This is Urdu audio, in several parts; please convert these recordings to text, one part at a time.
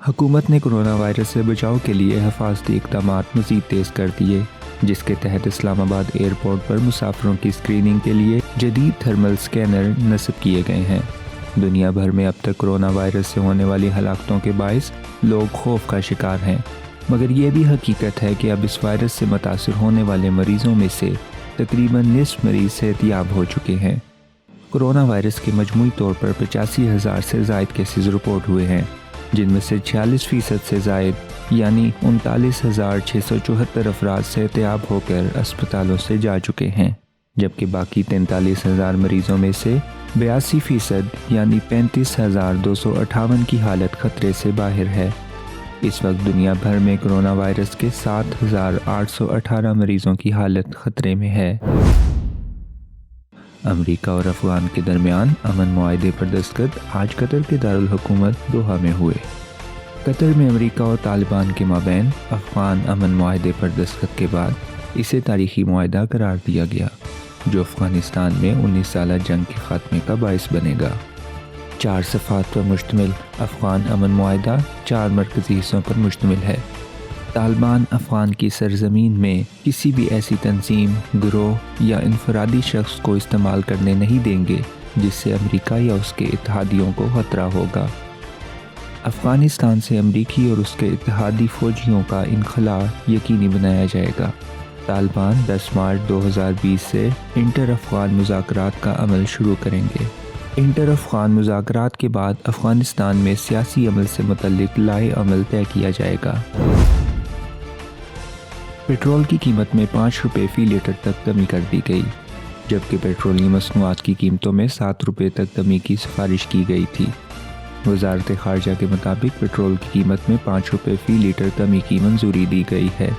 حکومت نے کرونا وائرس سے بچاؤ کے لیے حفاظتی اقدامات مزید تیز کر دیے، جس کے تحت اسلام آباد ایئرپورٹ پر مسافروں کی اسکریننگ کے لیے جدید تھرمل اسکینر نصب کیے گئے ہیں۔ دنیا بھر میں اب تک کرونا وائرس سے ہونے والی ہلاکتوں کے باعث لوگ خوف کا شکار ہیں، مگر یہ بھی حقیقت ہے کہ اب اس وائرس سے متاثر ہونے والے مریضوں میں سے تقریباً نصف مریض صحت یاب ہو چکے ہیں۔ کرونا وائرس کے مجموعی طور پر 85,000 سے زائد کیسز رپورٹ ہوئے ہیں، جن میں سے 46% سے زائد یعنی 39,674 افراد صحت یاب ہو کر اسپتالوں سے جا چکے ہیں، جبکہ باقی 43,000 مریضوں میں سے 82% یعنی 35,258 کی حالت خطرے سے باہر ہے۔ اس وقت دنیا بھر میں کرونا وائرس کے 7,818 مریضوں کی حالت خطرے میں ہے۔ امریکہ اور افغان کے درمیان امن معاہدے پر دستخط آج قطر کے دارالحکومت دوحہ میں ہوئے۔ قطر میں امریکہ اور طالبان کے مابین افغان امن معاہدے پر دستخط کے بعد اسے تاریخی معاہدہ قرار دیا گیا، جو افغانستان میں 19 سالہ جنگ کے خاتمے کا باعث بنے گا۔ 4 صفحات پر مشتمل افغان امن معاہدہ 4 مرکزی حصوں پر مشتمل ہے۔ طالبان افغان کی سرزمین میں کسی بھی ایسی تنظیم، گروہ یا انفرادی شخص کو استعمال کرنے نہیں دیں گے جس سے امریکہ یا اس کے اتحادیوں کو خطرہ ہوگا۔ افغانستان سے امریکی اور اس کے اتحادی فوجیوں کا انخلاء یقینی بنایا جائے گا۔ طالبان 10 مارچ 2020 سے انٹر افغان مذاکرات کا عمل شروع کریں گے۔ انٹر افغان مذاکرات کے بعد افغانستان میں سیاسی عمل سے متعلق لائحہ عمل طے کیا جائے گا۔ پیٹرول کی قیمت میں 5 روپے فی لیٹر تک کمی کر دی گئی، جبکہ پیٹرولیم مصنوعات کی قیمتوں میں 7 روپے تک کمی کی سفارش کی گئی تھی۔ وزارت خارجہ کے مطابق پیٹرول کی قیمت میں 5 روپے فی لیٹر کمی کی منظوری دی گئی ہے،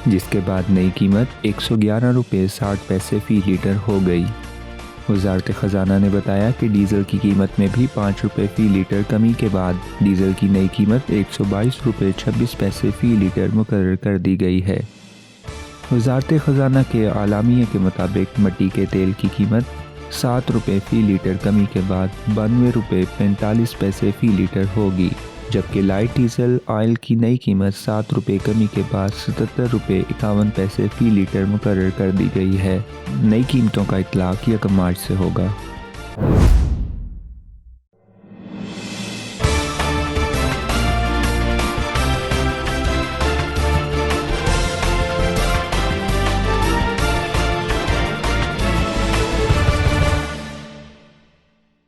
جس کے بعد نئی قیمت 111 روپے 60 پیسے فی لیٹر ہو گئی۔ وزارت خزانہ نے بتایا کہ ڈیزل کی قیمت میں بھی 5 روپے فی لیٹر کمی کے بعد ڈیزل کی نئی قیمت 122 روپے 26 پیسے فی لیٹر مقرر کر دی گئی ہے۔ وزارت خزانہ کے اعلامیے کے مطابق مٹی کے تیل کی قیمت 7 روپے فی لیٹر کمی کے بعد 92 روپے 45 پیسے فی لیٹر ہوگی، جبکہ لائٹ ڈیزل آئل کی نئی قیمت 7 روپے کمی کے بعد 77 روپے 51 پیسے فی لیٹر مقرر کر دی گئی ہے۔ نئی قیمتوں کا اطلاق 1 مارچ سے ہوگا۔